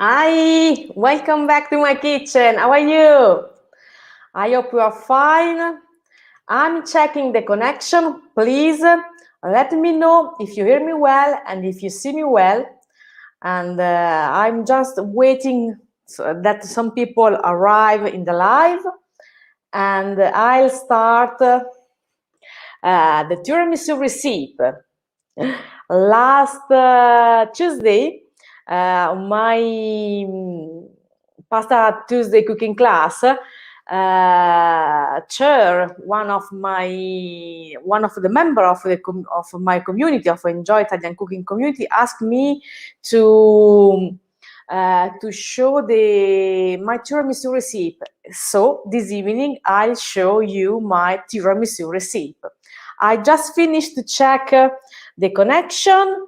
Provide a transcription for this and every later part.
Hi, welcome back to my kitchen. How are you? I hope you are fine. I'm checking the connection. Please let me know if you hear me well and if you see me well. And I'm just waiting that some people arrive in the live. And I'll start the tiramisu recipe. Last Tuesday, my Pasta Tuesday cooking class, chair one of the member of my community, of Enjoy Italian Cooking community, asked me to show my tiramisu recipe. So this evening I'll show you my tiramisu recipe. I just finished to check the connection,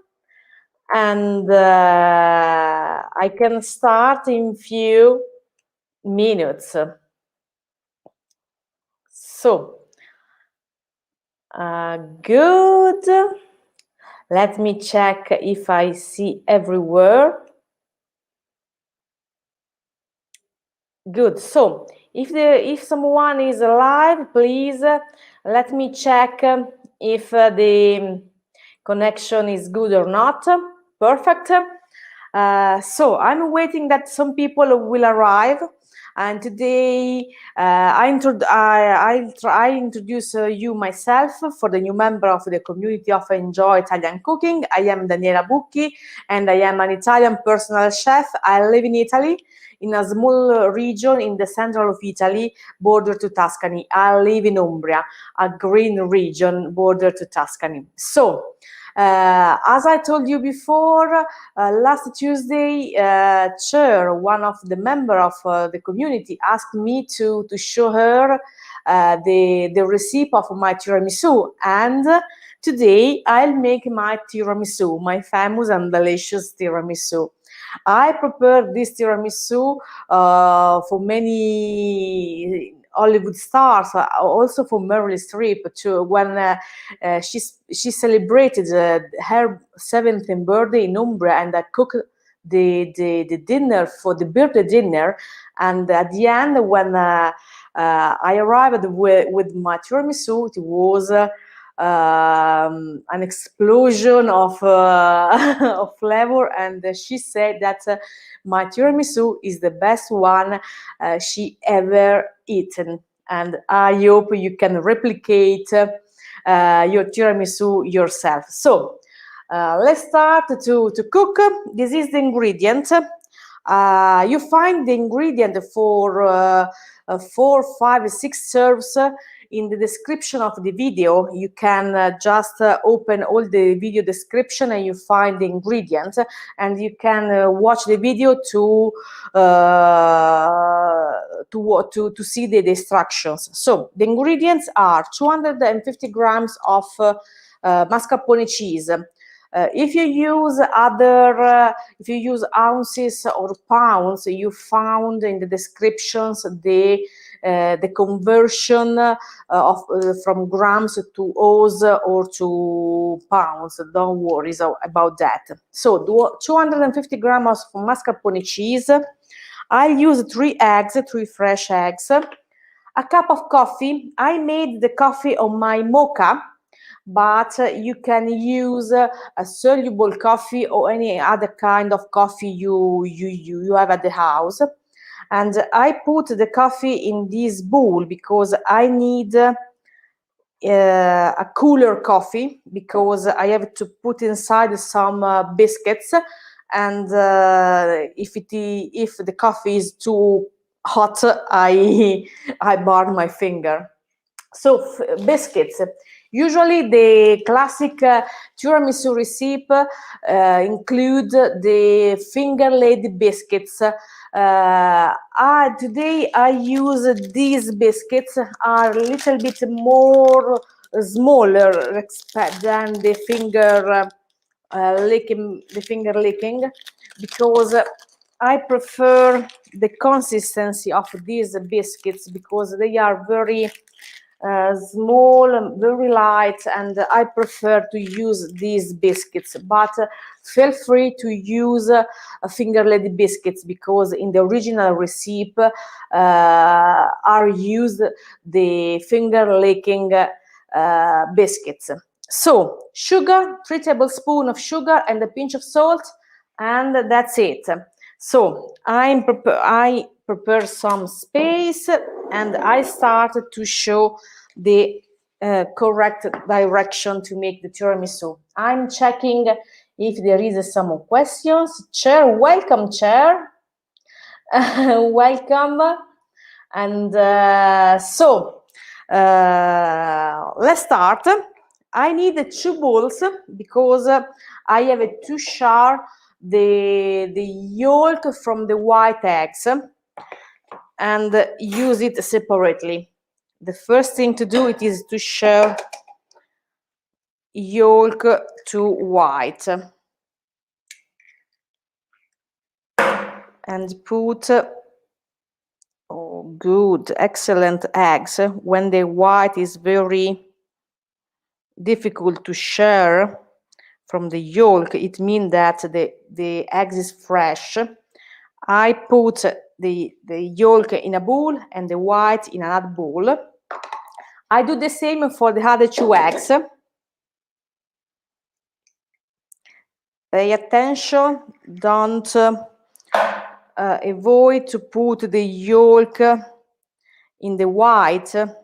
and I can start in few minutes. So, good. Let me check if I see everywhere. Good. So, if someone is alive, please let me check if the connection is good or not. Perfect. So I'm waiting that some people will arrive, and today I introduce you myself for the new member of the community of Enjoy Italian Cooking. I am Daniela Bucchi, and I am an Italian personal chef. I live in Italy, in a small region in the center of Italy, border to Tuscany. I live in Umbria, a green region border to Tuscany. So, as I told you before, last Tuesday, Chair, one of the member of the community, asked me to show her the recipe of my tiramisu, and today I'll make my tiramisu, my famous and delicious tiramisu. I prepared this tiramisu for many Hollywood stars, also for Meryl Streep, when she celebrated her 7th birthday in Umbria, and I cooked the dinner for the birthday dinner. And at the end, when I arrived with my tiramisu, it was an explosion of of flavor, and she said that my tiramisu is the best one she ever eaten, and I hope you can replicate your tiramisu yourself. So let's start to cook. This is the ingredient. You find the ingredient for 4, 5, 6 serves in the description of the video. You can just open all the video description and you find the ingredients, and you can watch the video to see the instructions. So the ingredients are 250 grams of mascarpone cheese. If you use ounces or pounds, you found in the descriptions the conversion from grams to oz or to pounds. Don't worry about that. So 250 grams of mascarpone cheese. I use 3 eggs, 3 fresh eggs, a cup of coffee. I made the coffee on my mocha, but you can use a soluble coffee or any other kind of coffee you have at the house. And I put the coffee in this bowl because I need a cooler coffee, because I have to put inside some biscuits, and if the coffee is too hot, I burn my finger. So biscuits. Usually the classic tiramisu recipe include the finger-laid biscuits. Today I use these biscuits, are a little bit more smaller than the finger licking, because I prefer the consistency of these biscuits, because they are very small, very light, and I prefer to use these biscuits. But feel free to use finger-lady biscuits, because in the original recipe are used the finger-licking biscuits. So sugar, 3 tablespoons of sugar and a pinch of salt, and that's it. So I prepare some space, and I started to show the correct direction to make the tiramisu. I'm checking if there is some more questions. Chair, welcome, Chair. Welcome. And so let's start. I need 2 bowls because I have to share the yolk from the white eggs and use it separately. The first thing to do it is to share yolk to white and put good, excellent eggs. When the white is very difficult to share from the yolk, it means that the eggs is fresh. I put the yolk in a bowl and the white in another bowl. I do the same for the other 2 eggs. Pay attention, don't avoid to put the yolk in the white. Okay,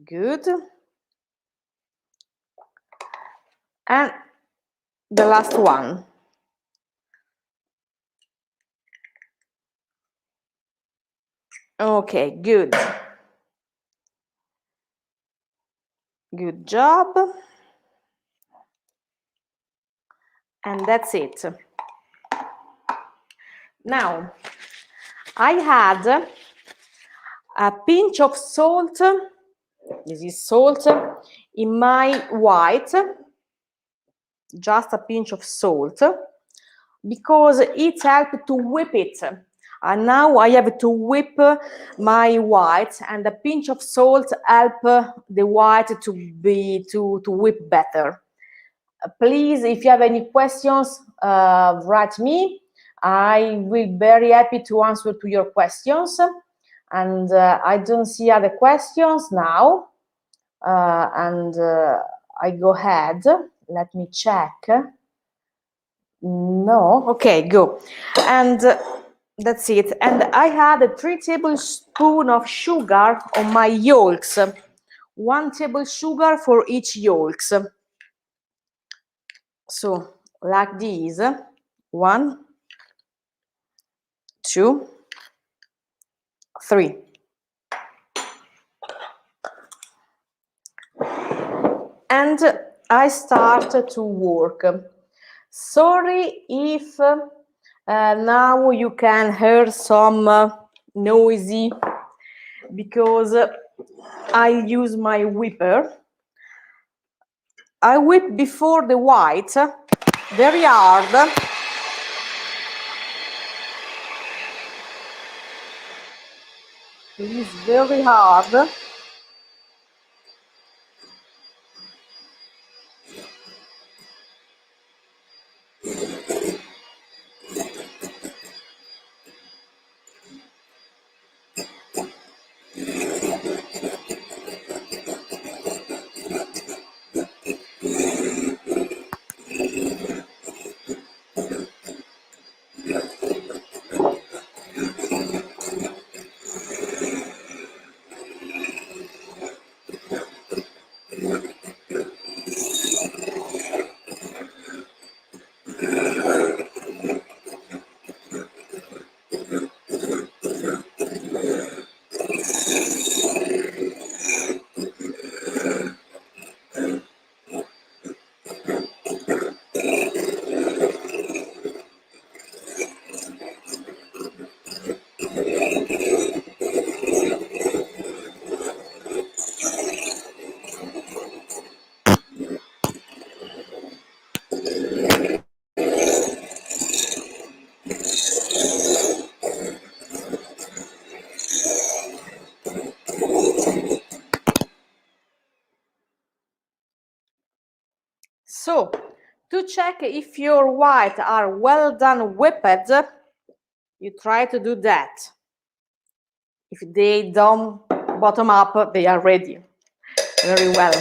good. And the last one. Okay, good. Good job. And that's it. Now, I had a pinch of salt, this is salt, in my white, just a pinch of salt, because it helped to whip it. And now I have to whip my white, and a pinch of salt help the white to whip better. Please, if you have any questions, write me. I will be very happy to answer to your questions. And I don't see other questions now. I go ahead. Let me check. No. Okay, go. And that's it. And I had 3 tablespoons of sugar on my yolks. 1 tablespoon sugar for each yolks. So, like this. 1, 2, 3. And I start to work. Sorry if now you can hear some noisy, because I use my whipper. I whip before the white, very hard. It is very hard. check if your whites are well done whipped, you try to do that. If they don't bottom up, they are ready. Very well.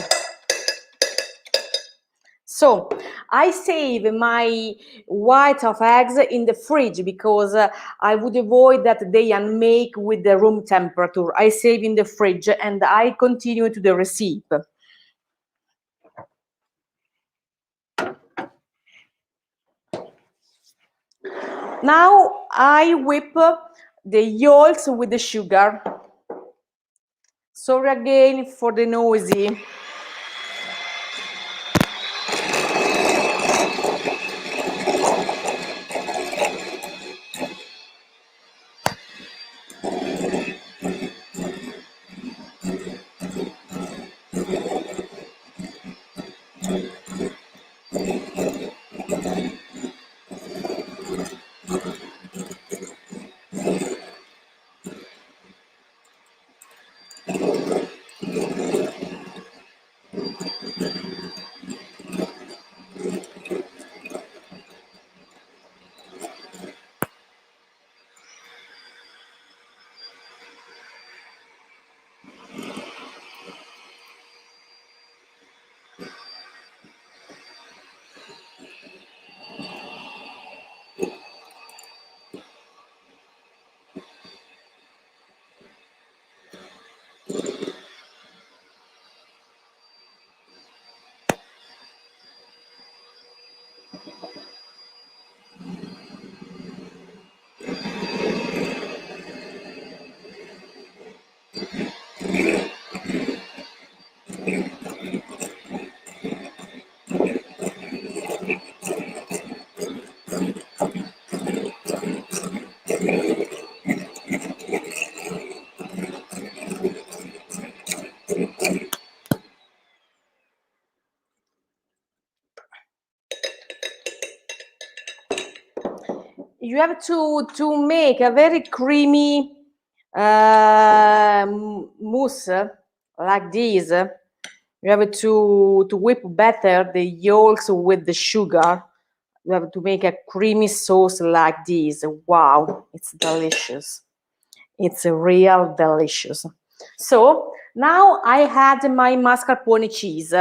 So I save my white of eggs in the fridge because I would avoid that they unmake with the room temperature. I save in the fridge and I continue to the recipe. Now I whip the yolks with the sugar. Sorry again for the noisy. You have to make a very creamy mousse like this. You have to whip better the yolks with the sugar. You have to make a creamy sauce like this. Wow, it's delicious. It's real delicious. So now I had my mascarpone cheese.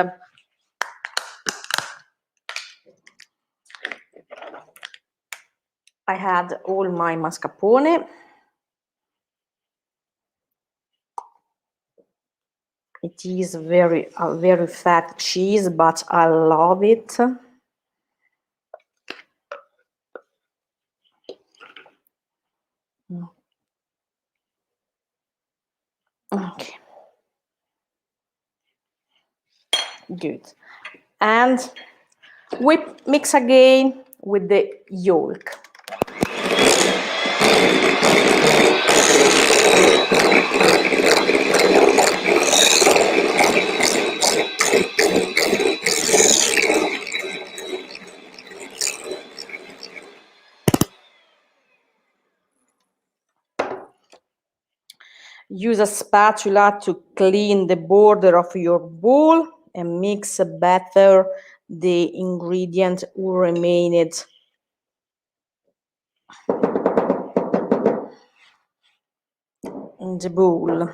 I had all my mascarpone. It is a very fat cheese, but I love it. Okay. Good. And mix again with the yolk. Use a spatula to clean the border of your bowl and mix better the ingredient who remained in the bowl.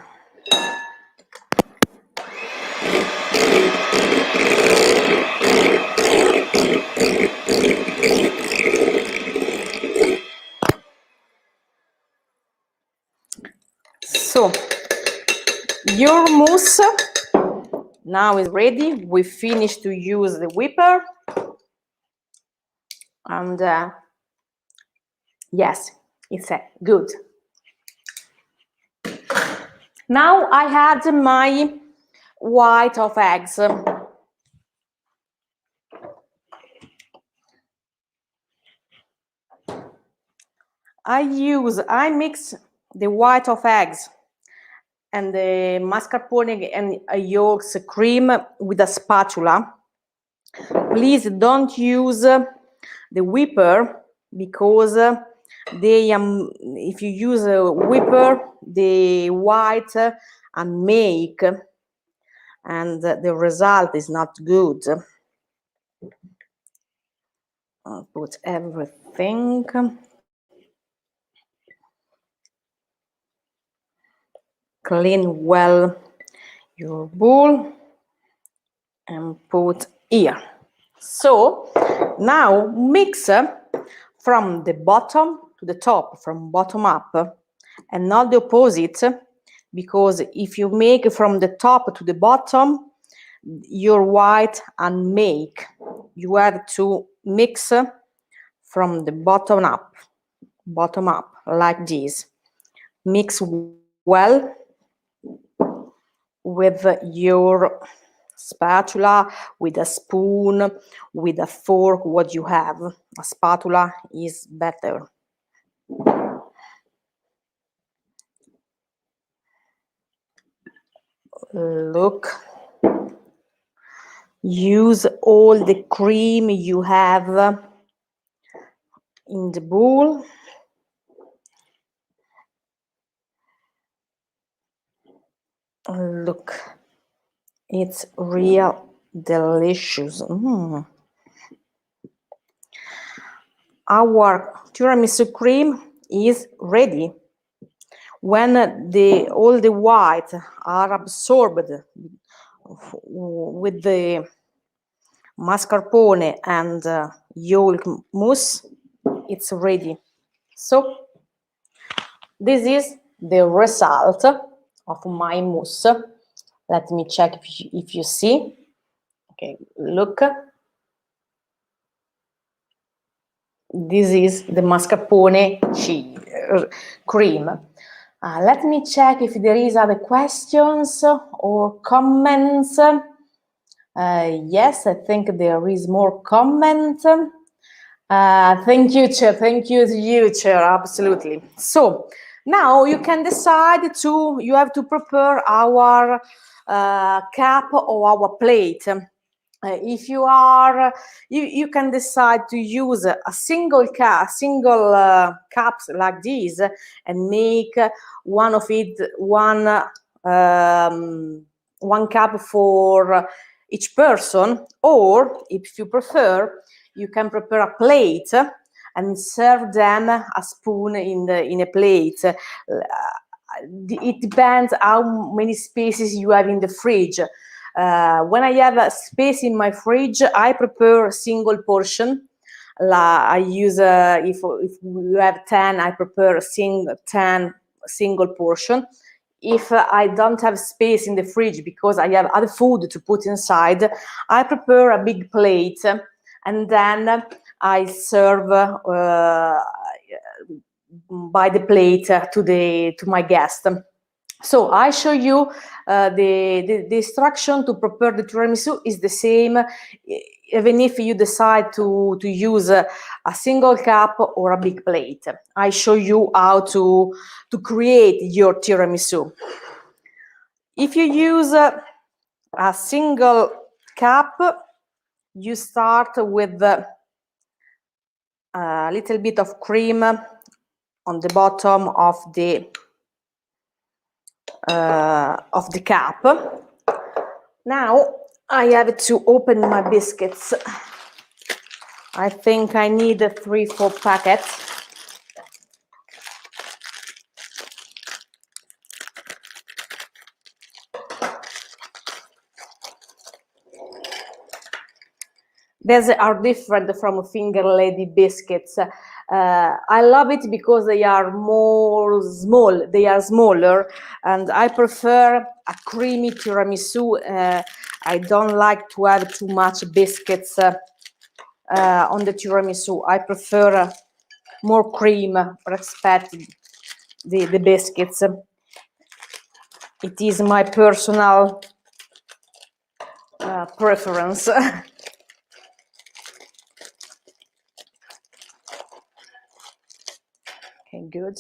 So your mousse now is ready. We finished to use the whipper, and yes, it's good. Now I had my white of eggs. I mix the white of eggs and the mascarpone and yolks cream with a spatula. Please don't use the whipper because if you use a whipper, the white unmake and the result is not good. I'll put everything. Clean well your bowl and put here. So now mix from the bottom to the top, from bottom up, and not the opposite, because if you make from the top to the bottom, your white and make. You have to mix from the bottom up, like this. Mix well with your spatula, with a spoon, with a fork, what you have. A spatula is better. Look. Use all the cream you have in the bowl. Look, it's real delicious. Our tiramisu cream is ready. When all the white are absorbed with the mascarpone and yolk mousse, it's ready. So this is the result of my mousse. Let me check if you see. Okay, look. This is the mascarpone cream. Let me check if there is other questions or comments. Yes, I think there is more comment. Thank you, Chair. Thank you to you, Chair. Absolutely. So now you can decide you have to prepare our cup or our plate. If you are, you can decide to use a single cups like this and make one cup for each person, or if you prefer, you can prepare a plate and serve them a spoon in a plate. It depends how many spaces you have in the fridge. When I have a space in my fridge, I prepare a single portion. I use, if you have 10, I prepare 10 single portion. If I don't have space in the fridge because I have other food to put inside, I prepare a big plate and then I serve by the plate to my guest. So I show you the instruction to prepare the tiramisu is the same, even if you decide to use a single cup or a big plate. I show you how to create your tiramisu. If you use a single cup, you start with a little bit of cream on the bottom of the cup. Now I have to open my biscuits. I think I need 3-4 packets. These are different from finger lady biscuits. I love it because they are small. They are smaller, and I prefer a creamy tiramisu. I don't like to have too much biscuits on the tiramisu. I prefer more cream, respect the biscuits. It is my personal preference. Okay, good.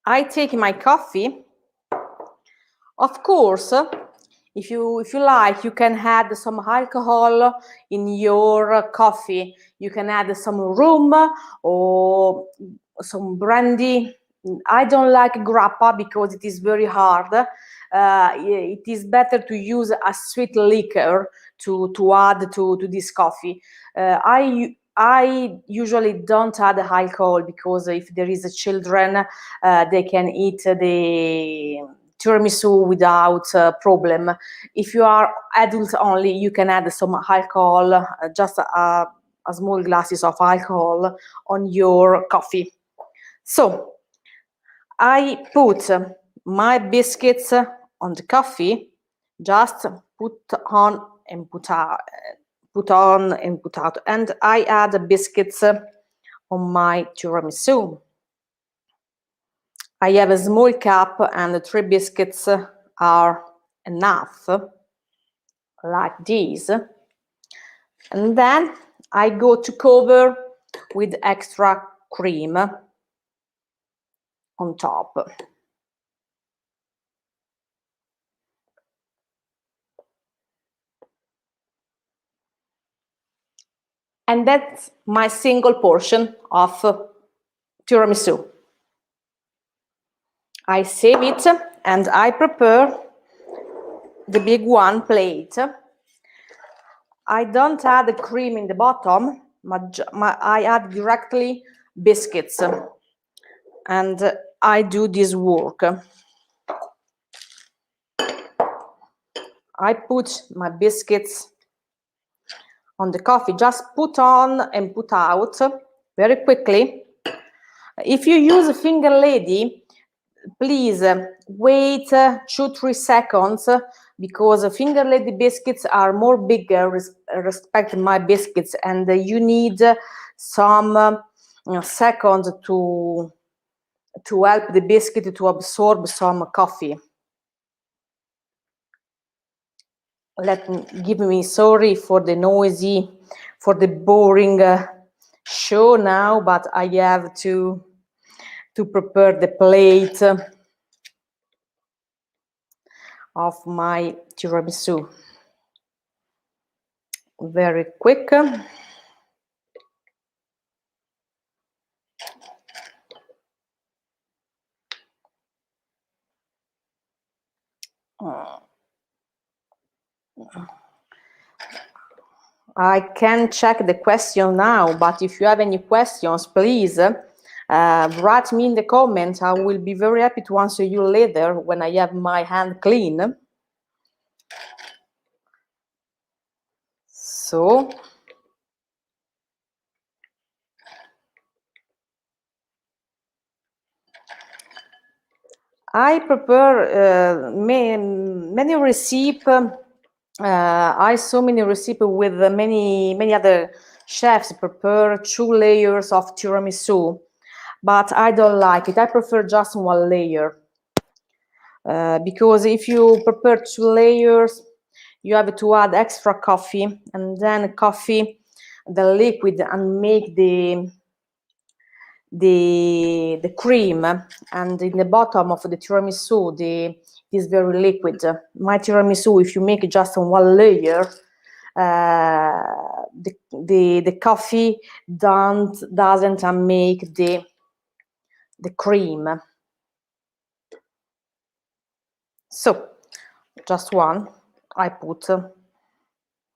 I take my coffee. Of course, if you like, you can add some alcohol in your coffee. You can add some rum or some brandy. I don't like grappa because it is very hard. It is better to use a sweet liquor to add to this coffee. I I usually don't add alcohol because if there is a children, they can eat the tiramisu without problem. If you are adult only, you can add some alcohol, just a small glasses of alcohol on your coffee. So I put my biscuits on the coffee, just put on and put out, and I add the biscuits on my tiramisu. I have a small cup and the 3 biscuits are enough, like this. And then I go to cover with extra cream on top. And that's my single portion of tiramisu. I save it and I prepare the big one plate. I don't add the cream in the bottom, but I add directly biscuits. And I do this work. I put my biscuits on the coffee, just put on and put out very quickly. If you use a finger lady, please wait 2-3 seconds because finger lady biscuits are more bigger respect my biscuits, and you need some seconds to help the biscuit to absorb some coffee. Give me sorry for the noisy, for the boring show now, but I have to prepare the plate of my tiramisu. Very quick. I can check the question now, but if you have any questions, please write me in the comments. I will be very happy to answer you later when I have my hand clean. So, I prepare many recipes. I saw many recipes with many other chefs prepare 2 layers of tiramisu, but I don't like it. I prefer just 1 layer because if you prepare 2 layers, you have to add extra coffee, and then coffee, the liquid, and make the cream, and in the bottom of the tiramisu is very liquid. My tiramisu, if you make just 1 layer, the coffee doesn't make the cream. So just 1 I put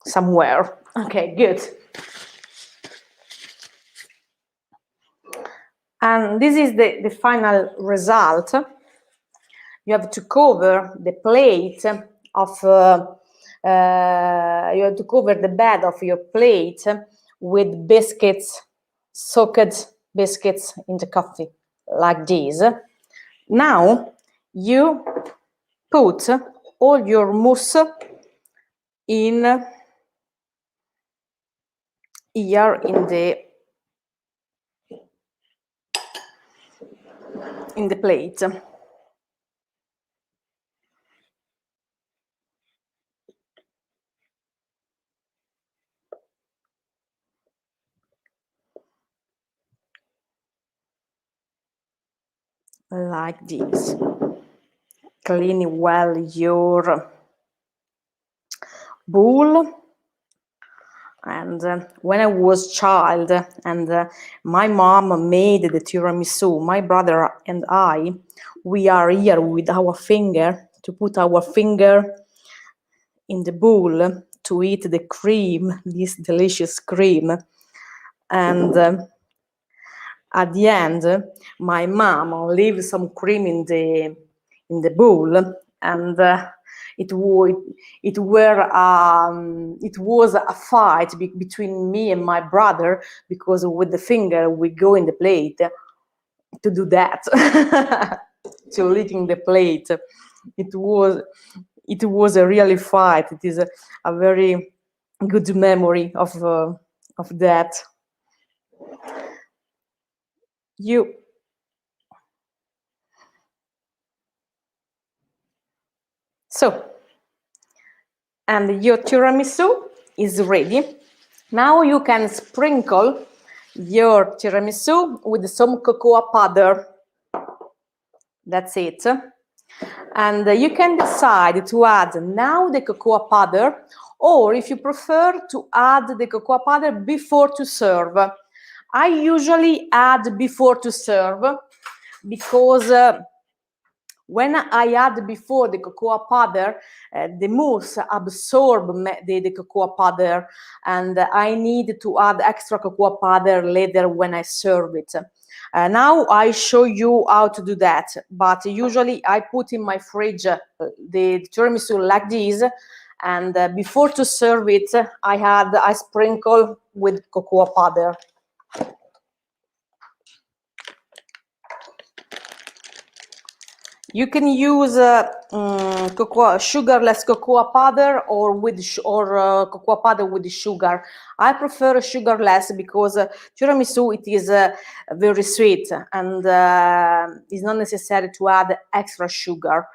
somewhere. Okay, good. And this is the final result. You have to cover the plate of, you have to cover the bed of your plate with biscuits, soaked biscuits in the coffee, like this. Now you put all your mousse in here in the plate. Like this. Clean well your bowl. And when I was child and my mom made the tiramisu, my brother and I, we are here with our finger to put our finger in the bowl to eat the cream, this delicious cream. And at the end, my mom leave some cream in the bowl, and it was a fight between me and my brother, because with the finger we go in the plate to do that, to licking the plate. It was a really fight. It is a very good memory of that. So, and your tiramisu is ready. Now you can sprinkle your tiramisu with some cocoa powder. That's it. And you can decide to add now the cocoa powder, or if you prefer, to add the cocoa powder before to serve. I usually add before to serve, because when I add before the cocoa powder, the mousse absorb the cocoa powder, and I need to add extra cocoa powder later when I serve it. Now I show you how to do that, but usually I put in my fridge the tiramisu like this, and before to serve it, I sprinkle with cocoa powder. You can use sugarless cocoa powder or cocoa powder with sugar. I prefer sugarless because tiramisu, it is very sweet, and it's not necessary to add extra sugar.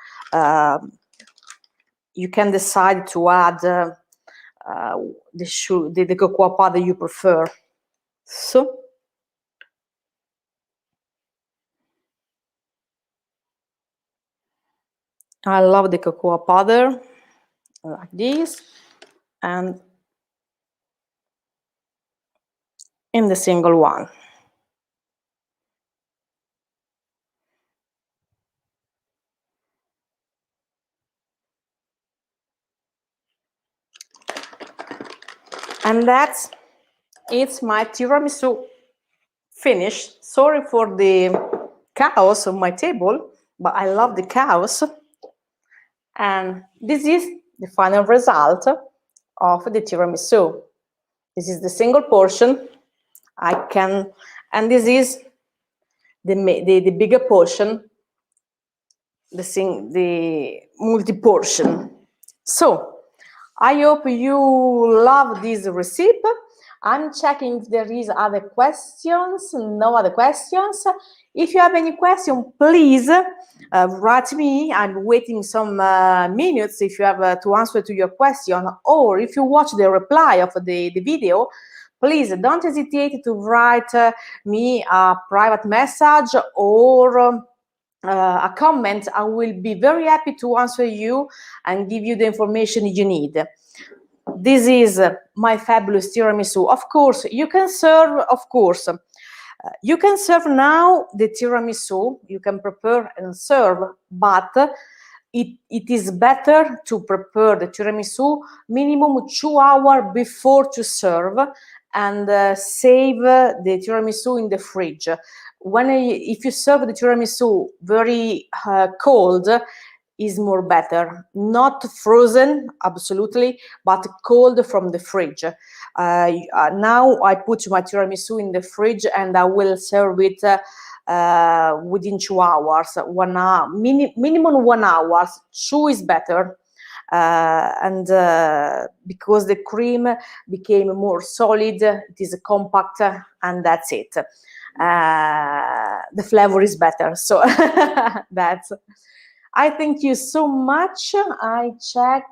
You can decide to add the cocoa powder you prefer. So. I love the cocoa powder like this, and in the single one. And it's my tiramisu finished. Sorry for the chaos on my table, but I love the chaos. And this is the final result of the tiramisu. This is the single portion. And this is the bigger portion, the multi-portion. So, I hope you love this recipe. I'm checking if there is other questions. No other questions. If you have any question, please write me. I'm waiting some minutes if you have to answer to your question, or if you watch the reply of the video, please don't hesitate to write me a private message or a comment. I will be very happy to answer you and give you the information you need. This is my fabulous tiramisu. Of course, you can serve, you can serve now the tiramisu, you can prepare and serve, but it is better to prepare the tiramisu minimum 2 hours before to serve, and save the tiramisu in the fridge. If you serve the tiramisu very cold, is more better. Not frozen, absolutely, but cold from the fridge. Now I put my tiramisu in the fridge and I will serve it within 2 hours. 1 hour, minimum 1 hour. 2 is better. Because the cream became more solid, it is compact, and that's it. The flavor is better. So that's. I thank you so much. I check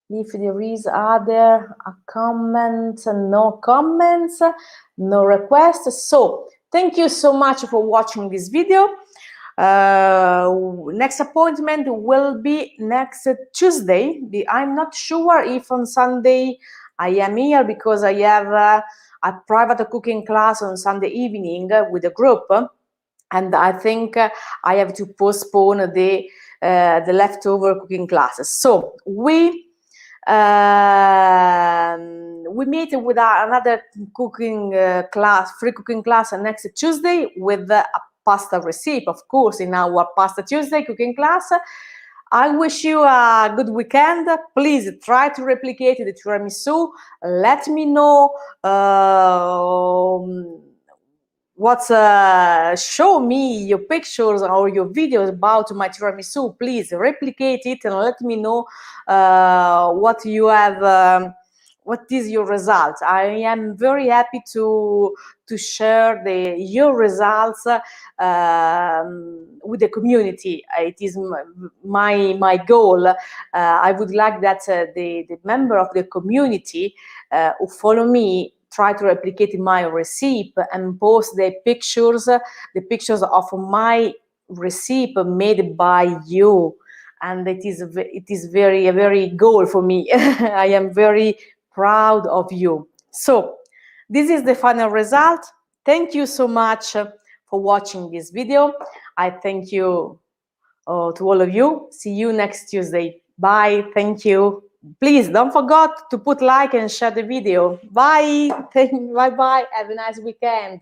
if there is other comment. No comments, no requests. So thank you so much for watching this video. Next appointment will be next Tuesday. I'm not sure if on Sunday I am here, because I have a private cooking class on Sunday evening with a group. And I think I have to postpone the leftover cooking classes. So we We meet with another cooking class, free cooking class next Tuesday with a pasta recipe, of course, in our Pasta Tuesday cooking class. I wish you a good weekend. Please try to replicate the tiramisu. Let me know show me your pictures or your videos about my tiramisu. Please replicate it and let me know what you have, what is your result. I am very happy to share your results with the community. It is my goal. I would like that the member of the community who follow me try to replicate my recipe and post the pictures of my recipe made by you. And it is very goal for me. I am very proud of you. So this is the final result. Thank you so much for watching this video. I thank you to all of you. See you next Tuesday. Bye. Thank you. Please don't forget to put like and share the video. Bye. Bye bye. Have a nice weekend.